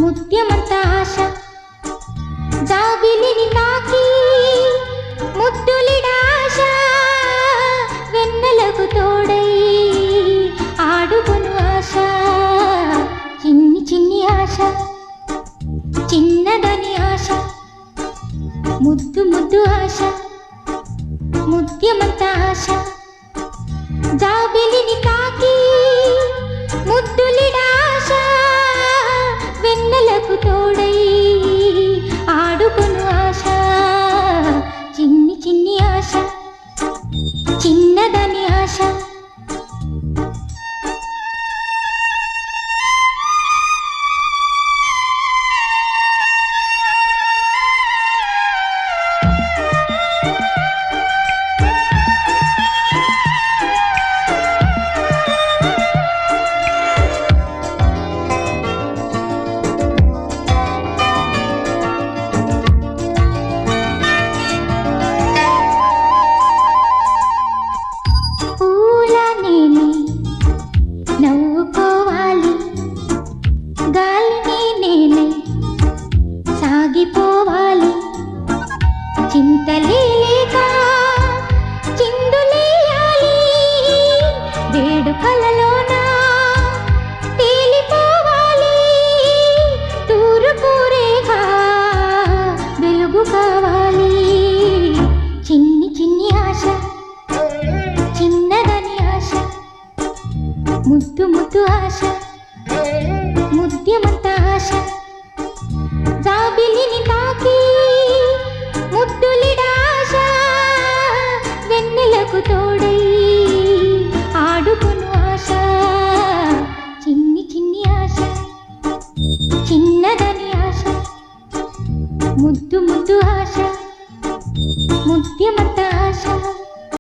ముత్యమంత ఆశ జాబిలిని తాకి ముద్దులిడాశ వెన్నెలకు తోడై ఆడుకొను ఆశ చిన్ని చిన్ని ఆశ చిన్నదని ఆశ ముద్దు ముద్దు ఆశ ముత్యమంత ఆశ జాబిలిని తాకి ముద్దులిడాశ వెన్నెలకు తోడై ఆడుకొను ఆశ చిన్ని చిన్ని ఆశ చిన్నదని ఆశ నవ్వుకోవాలి గాలిని నేనై సాగిపోవాలి చింతలేక చిందులేయాలి వేడుకలలోన తేలిపోవాలి తూర్పు రేఖ వెలుగు కావాలి చిన్ని చిన్ని ఆశ చిన్నదని ఆశ ముద్దు ముద్దు ఆశ ముద్యమంత ఆశ